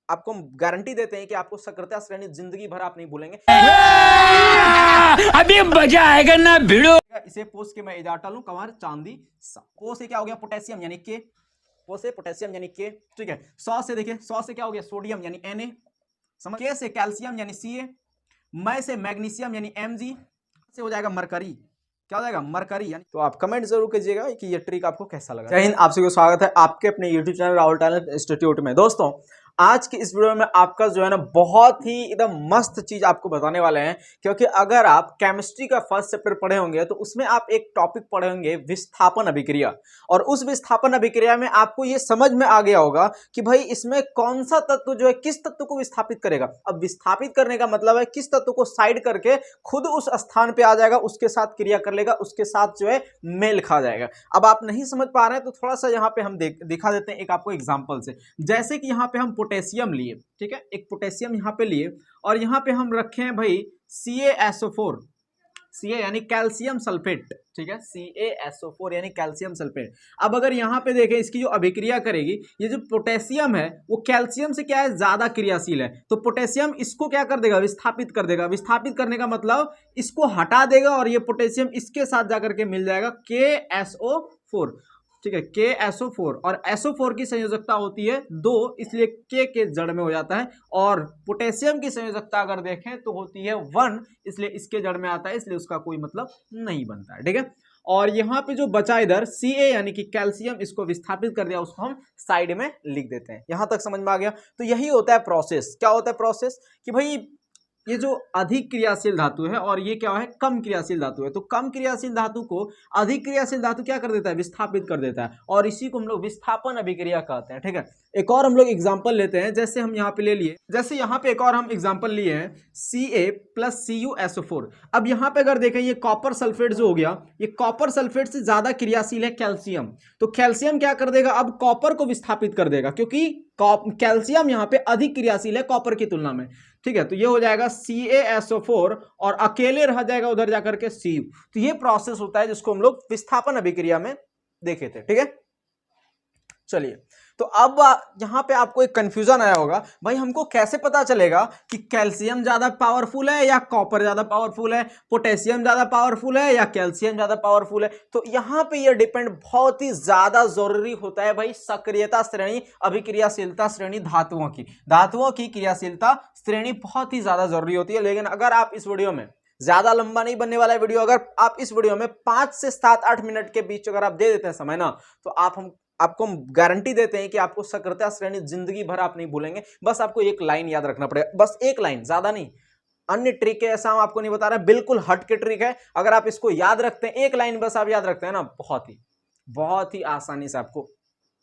आपको गारंटी देते हैं कि आपको सक्रियता श्रेणी जिंदगी भर आप नहीं भूलेंगे। अभी मजा आएगा ना भिड़ो। इसे पोस के मैं एजा अटल हूं, कंवर चांदी सा। पो से क्या हो गया पोटेशियम यानी के, पो से पोटेशियम यानी के, ठीक है। सौ से देखिए, सौ से क्या हो गया सोडियम यानी Na, समझ। के से कैल्शियम यानी Ca, मैं से मैग्नीशियम यानी Mg, से हो जाएगा मरकरी, क्या हो जाएगा मरकरी यानी। तो आप कमेंट जरूर कीजिएगा कि ये ट्रिक आपको कैसा लगा। जय हिंद, आप सभी को स्वागत है आपके अपने YouTube channel Rahul talent institute में। दोस्तों आज की इस वीडियो में आपका जो है ना बहुत ही एकदम मस्त चीज आपको बताने वाले हैं, क्योंकि अगर आप केमिस्ट्री का फर्स्ट चैप्टर पढ़े होंगे तो उसमें आप एक टॉपिक पढ़े होंगे विस्थापन अभिक्रिया, और उस विस्थापन अभिक्रिया में आपको ये समझ में आ गया होगा कि भाई इसमें कौन सा तत्व जो है किस तत्व को विस्थापित करेगा। अब विस्थापित करने का मतलब है किस तत्व को साइड करके खुद उस स्थान पे आ जाएगा, उसके साथ क्रिया कर लेगा, उसके साथ जो है मेल खा जाएगा। अब आप नहीं समझ पा रहे हैं तो थोड़ा सा यहाँ पे हम दिखा देते हैं एक आपको एग्जाम्पल से। जैसे कि यहाँ पे हम पोटेशियम लिए, ठीक है, एक पोटेशियम यहाँ पे लिए और यहाँ पे हम रखे हैं भाई CaSO4, Ca यानी कैल्शियम सल्फेट, ठीक है, CaSO4 यानी कैल्शियम सल्फेट। अब अगर यहाँ पे देखें इसकी जो अभिक्रिया करेगी, ये जो पोटेशियम है वो कैल्शियम से क्या है ज्यादा क्रियाशील है, तो पोटेशियम इसको क्या कर देगा विस्थापित कर देगा। विस्थापित करने का मतलब इसको हटा देगा और ये पोटेशियम इसके साथ जाकर के मिल जाएगा KSO4, ठीक है, KSO4, और SO4 की संयोजकता होती है 2, इसलिए के जड़ में हो जाता है, और पोटेशियम की संयोजकता अगर देखें तो होती है 1, इसलिए इसके जड़ में आता है, इसलिए उसका कोई मतलब नहीं बनता है, ठीक है। और यहाँ पे जो बचा इधर Ca यानी कि कैल्शियम, इसको विस्थापित कर दिया, उसको हम साइड में लिख देते हैं। यहां तक समझ में आ गया। तो यही होता है प्रोसेस। क्या होता है प्रोसेस कि भाई ये जो अधिक क्रियाशील धातु है और ये क्या है कम क्रियाशील धातु है, तो कम क्रियाशील धातु को अधिक क्रियाशील धातु क्या कर देता है विस्थापित कर देता है, और इसी को हम लोग विस्थापन अभिक्रिया कहते हैं, ठीक है। एक और हम लोग एग्जांपल लेते हैं, जैसे हम यहाँ पे ले लिए, जैसे यहाँ पे एक और हम एग्जांपल लिए हैं Ca+CuSO4। अब यहाँ पे अगर देखें ये कॉपर सल्फेट जो हो गया, ये कॉपर सल्फेट से ज्यादा क्रियाशील है कैल्शियम, तो कैल्शियम क्या कर देगा अब कॉपर को विस्थापित कर देगा, क्योंकि कैल्शियम यहाँ पे अधिक क्रियाशील है कॉपर की तुलना में, ठीक है। तो ये हो जाएगा CaSO4 और अकेले रह जाएगा उधर जाकर के Cu। तो ये प्रोसेस होता है जिसको हम लोग विस्थापन अभिक्रिया में देखे थे, ठीक है। चलिए, तो अब यहां पे आपको एक कंफ्यूजन आया होगा, भाई हमको कैसे पता चलेगा कि कैल्शियम ज्यादा पावरफुल है या कॉपर ज्यादा पावरफुल है, पोटेशियम ज्यादा पावरफुल है या कैल्शियम ज्यादा पावरफुल है। तो यहां पे ये डिपेंड बहुत ही ज्यादा जरूरी होता है भाई सक्रियता श्रेणी अभिक्रियाशीलता श्रेणी धातुओं की क्रियाशीलता श्रेणी बहुत ही ज्यादा जरूरी होती है। लेकिन अगर आप इस वीडियो में, ज्यादा लंबा नहीं बनने वाला है वीडियो, अगर आप इस वीडियो में 5 से 7-8 मिनट के बीच अगर आप दे देते हैं समय ना, तो आपको गारंटी देते हैं कि आपको सक्रियता श्रेणी जिंदगी भर आप नहीं भूलेंगे। बस आपको एक लाइन याद रखना पड़ेगा, बस एक लाइन, ज्यादा नहीं। अन्य ट्रिक है ऐसा हम आपको नहीं बता रहे, बिल्कुल हट के ट्रिक है। अगर आप इसको याद रखते हैं, एक लाइन बस आप याद रखते हैं ना, बहुत ही आसानी से आपको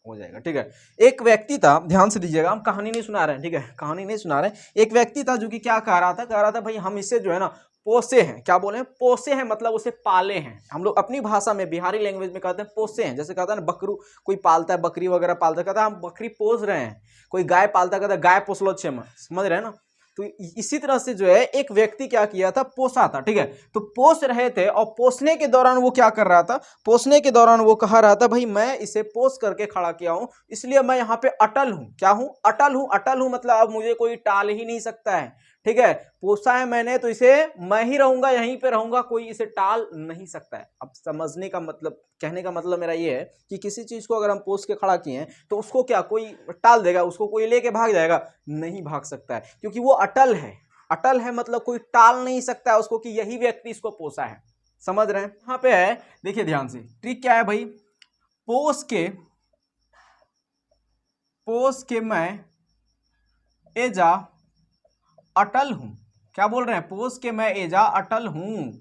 हो जाएगा, ठीक है। एक व्यक्ति था, ध्यान से दीजिएगा, हम कहानी नहीं सुना रहे हैं, ठीक है, कहानी नहीं सुना रहे। एक व्यक्ति था जो कि क्या कह रहा था भाई हम इसे जो है ना पोसे हैं, क्या बोले पोसे हैं, मतलब उसे पाले हैं। हम लोग अपनी भाषा में बिहारी लैंग्वेज में कहते हैं पोसे हैं। जैसे कहता है ना बकरू, कोई पालता है बकरी वगैरह पालता है, कहता है हम बकरी पोस रहे हैं। कोई गाय पालता है, कहता है गाय पोस लो, समझ रहे हैं ना। तो इसी तरह से जो है एक व्यक्ति क्या किया था, पोसा था, ठीक है। तो पोस रहे थे और पोसने के दौरान वो क्या कर रहा था, पोसने के दौरान वो कह रहा था भाई मैं इसे पोस करके खड़ा किया हूं, इसलिए मैं यहाँ पे अटल हूं। क्या हूं? अटल हूं मतलब अब मुझे कोई टाल ही नहीं सकता है, ठीक है। पोसा है मैंने तो इसे मैं ही रहूंगा, यहीं पे रहूंगा, कोई इसे टाल नहीं सकता है। अब समझने का मतलब, कहने का मतलब मेरा ये है कि किसी चीज को अगर हम पोस के खड़ा किए हैं तो उसको क्या कोई टाल देगा, उसको कोई लेके भाग जाएगा? नहीं भाग सकता है, क्योंकि वो अटल है। अटल है मतलब कोई टाल नहीं सकता है उसको कि यही व्यक्ति इसको पोसा है। समझ रहे हैं? यहाँ पे है, देखिए ध्यान से, ट्रिक क्या है भाई, पोस के मैं एजा अटल हूं। क्या बोल रहे हैं? पोस के मैं एजा अटल हूं,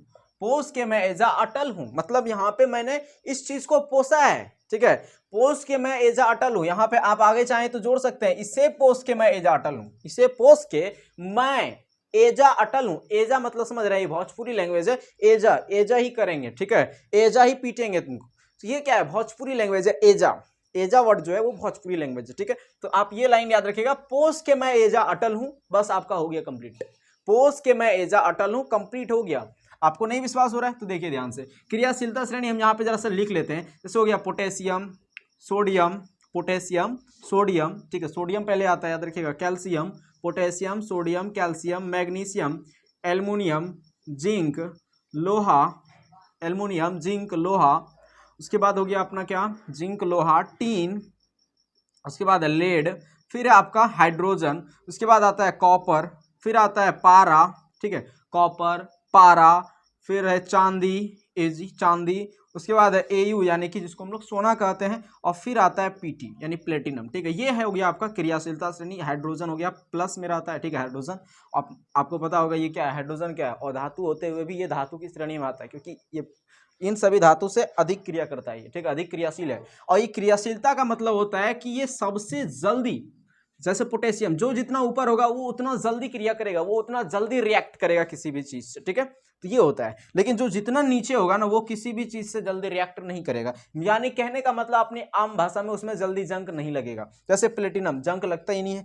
पोस के मैं एजा अटल हूं, मतलब यहां पे मैंने इस चीज को पोसा है, ठीक है। पोस के मैं एजा अटल हूं, यहां पे आप आगे चाहें तो जोड़ सकते हैं, इसे पोस के मैं एजा अटल हूं, इसे पोस के मैं एजा अटल हूं। एजा मतलब समझ रहे हैं, भोजपुरी लैंग्वेज है, एजा ही करेंगे, ठीक है, एजा ही पीटेंगे तुमको। तो ये क्या है? भोजपुरी लैंग्वेज है, एजा वर्ड जो है वो भोजपुरी लैंग्वेज है, ठीक है। तो आप ये लाइन याद रखिएगा, पोस के मैं एजा अटल हूं, बस आपका हो गया कंप्लीट। पोस के मैं एजा अटल हूं, कंप्लीट हो गया। आपको नहीं विश्वास हो रहा है तो देखिए ध्यान से, क्रियाशीलता श्रेणी हम यहाँ पे जरा सा लिख लेते हैं। जैसे हो गया पोटेशियम, सोडियम, पोटेशियम, सोडियम, ठीक है, सोडियम पहले आता है याद रखिएगा, calcium, potassium, sodium, calcium, magnesium, aluminium, zinc, लोहा, एल्युमिनियम, जिंक, लोहा, उसके बाद हो गया अपना क्या, जिंक, लोहा, टीन, उसके बाद है लेड, फिर है आपका हाइड्रोजन, उसके बाद आता है कॉपर, फिर आता है पारा, ठीक है, कॉपर, पारा, फिर है चांदी, एजी चांदी, उसके बाद है एयू यानी कि जिसको हम लोग सोना कहते हैं, और फिर आता है पीटी यानी प्लेटिनम, ठीक है। ये है हो गया आपका क्रियाशीलता श्रेणी। हाइड्रोजन हो गया प्लस में रहता है, ठीक है, हाइड्रोजन। आपको पता होगा ये क्या है, हाइड्रोजन क्या है, और धातु होते हुए भी ये धातु की श्रेणी में आता है, क्योंकि ये इन सभी धातु से अधिक क्रिया करता है, ठीक है, अधिक क्रियाशील है। और ये क्रियाशीलता का मतलब होता है कि ये सबसे जल्दी, जैसे पोटेशियम जो जितना ऊपर होगा वो उतना जल्दी क्रिया करेगा, वो उतना जल्दी रिएक्ट करेगा किसी भी चीज से, ठीक है, तो ये होता है। लेकिन जो जितना नीचे होगा ना वो किसी भी चीज से जल्दी रिएक्ट नहीं करेगा, यानी कहने का मतलब अपने आम भाषा में उसमें जल्दी जंग नहीं लगेगा। जैसे प्लेटिनम जंग लगता ही नहीं है।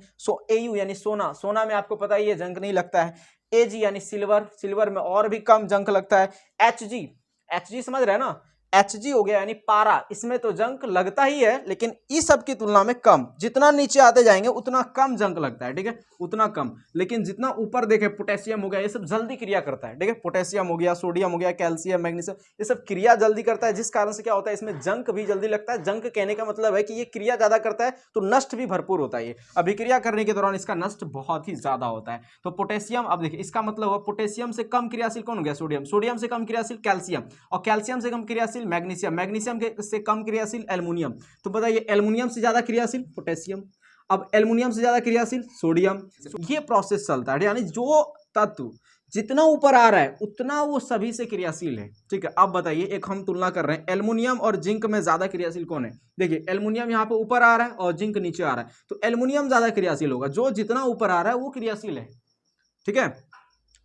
एयू यानी सोना, सोना में आपको पता ही है जंग नहीं लगता है। एजी यानी सिल्वर, सिल्वर में और भी कम जंग लगता है। एचजी समझ रहे हैं ना, Hg हो गया यानी पारा, इसमें तो जंक लगता ही है लेकिन इस सब की तुलना में कम, जितना नीचे आते जाएंगे उतना कम जंक लगता है, ठीक है, उतना कम। लेकिन जितना ऊपर देखे पोटेशियम हो गया, ये सब जल्दी क्रिया करता है, ठीक है, पोटेशियम हो गया, सोडियम हो गया, कैल्शियम, मैग्नीशियम, ये सब क्रिया जल्दी करता है, जिस कारण से क्या होता है इसमें जंक भी जल्दी लगता है। जंक कहने का मतलब है कि ये क्रिया ज्यादा करता है तो नष्ट भी भरपूर होता है, ये अभिक्रिया करने के दौरान इसका नष्ट बहुत ही ज्यादा होता है। तो पोटेशियम, अब देखिए इसका मतलब हुआ पोटेशियम से कम क्रियाशील कौन हो गया, सोडियम, सोडियम से कम क्रियाशील कैल्शियम, और कैल्शियम से कम क्रियाशील मैग्नीशियम, मैग्नीशियम से कम क्रियाशील एल्युमिनियम। तो बताइए एल्युमिनियम से ज्यादा क्रियाशील पोटेशियम, अब एल्युमिनियम से ज्यादा क्रियाशील सोडियम। ये प्रोसेस चलता है, यानी जो तत्व जितना ऊपर आ रहा है उतना वो सभी से क्रियाशील है, ठीक है। अब बताइए एक हम तुलना कर रहे हैं, एल्युमिनियम और जिंक में ज्यादा क्रियाशील कौन है। देखिए एल्युमिनियम यहाँ पे ऊपर आ रहा है और जिंक नीचे आ रहा है, तो एल्युमिनियम ज्यादा क्रियाशील होगा, जो जितना ऊपर आ रहा है वो क्रियाशील है, ठीक है।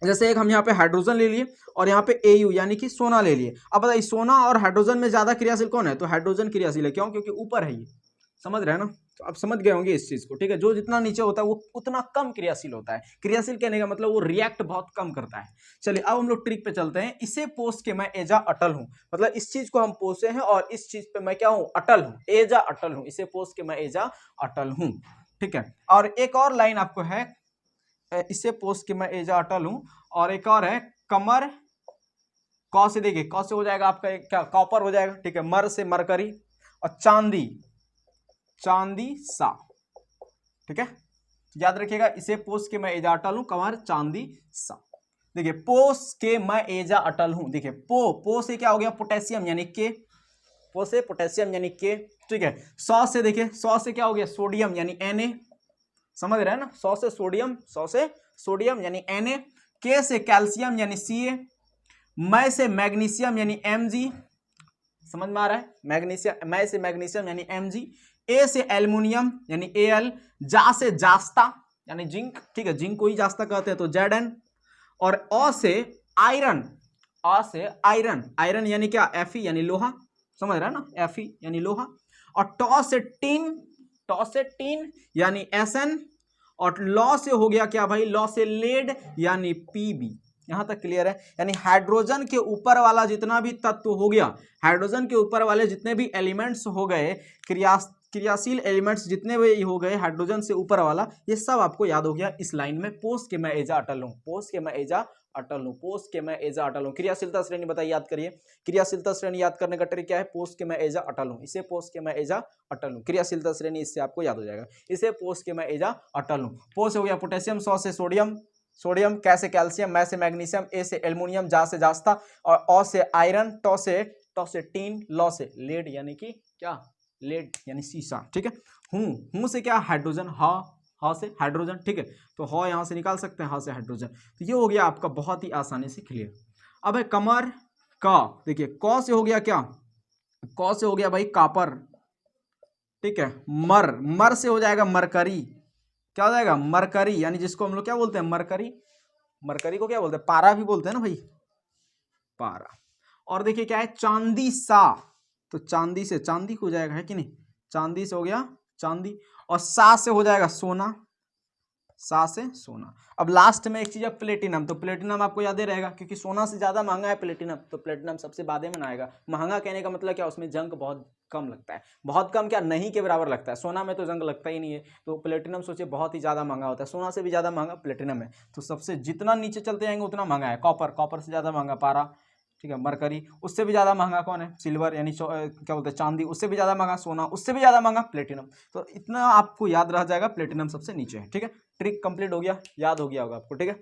जैसे एक हम यहाँ पे हाइड्रोजन ले लिए और यहाँ पे एयू यानी कि सोना ले लिए। अब बताइए सोना और हाइड्रोजन में ज्यादा क्रियाशील कौन है, तो हाइड्रोजन क्रियाशील है, क्यों, क्योंकि ऊपर है ये, समझ रहे हैं ना, तो आप समझ गए होंगे इस चीज को, ठीक है। जो जितना नीचे होता है वो उतना कम क्रियाशील होता है। क्रियाशील कहने का मतलब वो रिएक्ट बहुत कम करता है। चलिए अब हम लोग ट्रिक पे चलते हैं। इसे पोस के मैं एजा अटल हूं, मतलब इस चीज को हम पोसे हैं और इस चीज पे मैं क्या हूं, अटल हूं, एजा अटल हूं, इसे पोस के मैं एजा अटल हूं, ठीक है। और एक और लाइन आपको है, इसे पोस के मैं एजा अटल हूं, और एक और है कमर, कौ से देखिए, कौ से हो जाएगा आपका क्या, कॉपर हो जाएगा, ठीक है, मर से मरकरी, और चांदी, चांदी सा, ठीक है, याद रखिएगा। इसे पोस के मैं एजा अटल हूं, कमर, चांदी सा। देखिए पोस के मैं एजा अटल हूं, देखिए पो से क्या हो गया, पोटेशियम यानी के, पो से पोटेशियम यानी के, ठीक है। सौ से देखिए, सौ से क्या हो गया, सोडियम यानी Na, समझ रहे हैं ना, सौ से सोडियम यानी Na, के से कैल्शियम यानी Ca, मै से मैग्नीशियम यानी Mg, समझ में आ रहा है, मैग्नीशियम, मै से मैग्नीशियम यानी Mg, ए से एल्युमिनियम यानी Al, जा से जास्ता यानी जिंक, ठीक है, जिंक को ही जास्ता कहते हैं तो Zn, और अ से आयरन, अ से आयरन, आयरन यानी क्या, Fe यानी लोहा, समझ रहा है ना, Fe यानी लोहा, और टॉ से टीन यानी Sn, और लॉ से हो गया क्या भाई, लॉ से लेड यानी Pb। यहां तक क्लियर है। यानी हाइड्रोजन के ऊपर वाला जितना भी तत्व हो गया, हाइड्रोजन के ऊपर वाले जितने भी एलिमेंट्स हो गए, क्रियाशील एलिमेंट्स जितने भी हो गए हाइड्रोजन से ऊपर वाला, ये सब आपको याद हो गया इस लाइन में, पोस के मैं एजा अटल हूं, पोस के मैं एजा अटल हूं, पोस के मैं एजा अटल हूं। क्रियाशीलता श्रेणी बताइए, याद करिए, क्रियाशीलता श्रेणी याद करने का ट्रिक क्या है, पोस के मैं एजा अटल हूं, इसे पोस के मैं एजा अटल हूं, क्रियाशीलता श्रेणी इससे आपको याद हो जाएगा, इसे पोस के मैं एजा अटल हूं। पोस हो गया पोटेशियम, सौ से सोडियम, कै से कैल्शियम, मै से मैग्नीशियम, ए से एल्युमिनियम, जा से जास्ता, और अ से आयरन, टॉ से टीन, लॉ से लेड यानी कि क्या, लेड यानी सीसा, ठीक है। हूं से क्या, हाइड्रोजन, हा से हाइड्रोजन, ठीक है, तो ह यहां से निकाल सकते हैं, हा से हाइड्रोजन। तो ये हो गया आपका बहुत ही आसानी से क्लियर। अब है कमर का, देखिए क से हो गया क्या, क से हो गया भाई कापर, ठीक है। मर से हो जाएगा मरकरी, क्या हो जाएगा, मरकरी, यानी जिसको हम लोग क्या बोलते हैं, मरकरी को क्या बोलते हैं, पारा भी बोलते हैं ना भाई, पारा। और देखिए क्या है, चांदी सा, तो चांदी से चांदी हो जाएगा, है कि नहीं, चांदी से हो गया चांदी, और सा से हो जाएगा सोना, सा से सोना। अब लास्ट में एक चीज है प्लेटिनम, तो प्लेटिनम आपको याद ही रहेगा क्योंकि सोना से ज्यादा महंगा है प्लेटिनम, तो प्लेटिनम सबसे बाद में आएगा। महंगा कहने का मतलब क्या, उसमें जंक बहुत कम लगता है, बहुत कम क्या नहीं के बराबर लगता है। सोना में तो जंग लगता ही नहीं है, तो प्लेटिनम सोचिए बहुत ही ज़्यादा महंगा होता है, सोना से भी ज़्यादा महंगा प्लेटिनम है। तो सबसे जितना नीचे चलते जाएंगे उतना महंगा है कॉपर, कॉपर से ज़्यादा महंगा पारा, ठीक है, मरकरी, उससे भी ज़्यादा महंगा कौन है, सिल्वर यानी क्या बोलते हैं चांदी, उससे भी ज़्यादा महंगा सोना, उससे भी ज़्यादा महंगा प्लेटिनम। तो इतना आपको याद रह जाएगा, प्लेटिनम सबसे नीचे है, ठीक है। ट्रिक कंप्लीट हो गया, याद हो गया होगा आपको, ठीक है।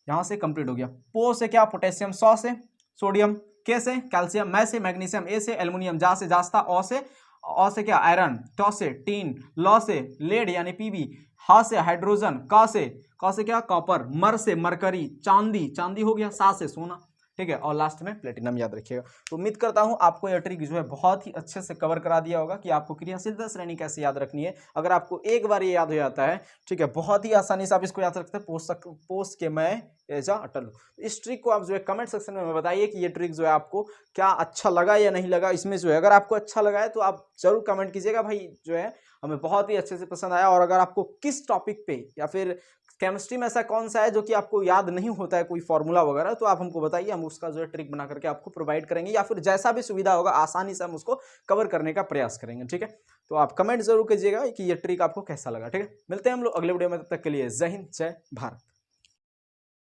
यहाँ से कंप्लीट हो गया। पो से क्या पोटेशियम, सौ से सोडियम, के से कैल्शियम, मै से मैग्नीशियम, ए से एल्युमिनियम, जा से जास्ता, अ से क्या आयरन, ट से टीन, ल से लेड यानी पीबी, ह से हाइड्रोजन, क से क्या कॉपर, मर से मरकरी, चांदी, चांदी हो गया, सा से सोना, ठीक है, और लास्ट में प्लेटिनम याद रखिएगा। तो उम्मीद करता हूं आपको यह ट्रिक जो है बहुत ही अच्छे से कवर करा दिया होगा कि आपको क्रियाशीलता श्रेणी कैसे याद रखनी है। अगर आपको एक बार ये याद हो जाता है, ठीक है, बहुत ही आसानी से आप इसको याद रखते हैं, पोस्ट के मैं ऐसा अटल। इस ट्रिक को आप जो है कमेंट सेक्शन में बताइए कि ये ट्रिक जो है आपको क्या अच्छा लगा या नहीं लगा। इसमें जो है अगर आपको अच्छा लगा है तो आप जरूर कमेंट कीजिएगा, भाई जो है हमें बहुत ही अच्छे से पसंद आया। और अगर आपको किस टॉपिक पे या फिर केमिस्ट्री में ऐसा कौन सा है जो कि आपको याद नहीं होता है कोई फॉर्मूला वगैरह, तो आप हमको बताइए, हम उसका जो है ट्रिक बना करके आपको प्रोवाइड करेंगे, या फिर जैसा भी सुविधा होगा आसानी से हम उसको कवर करने का प्रयास करेंगे, ठीक है। तो आप कमेंट जरूर कीजिएगा कि ये ट्रिक आपको कैसा लगा, ठीक है। मिलते हैं हम लोग अगले वीडियो में, तब तक के लिए जय हिंद, जय भारत।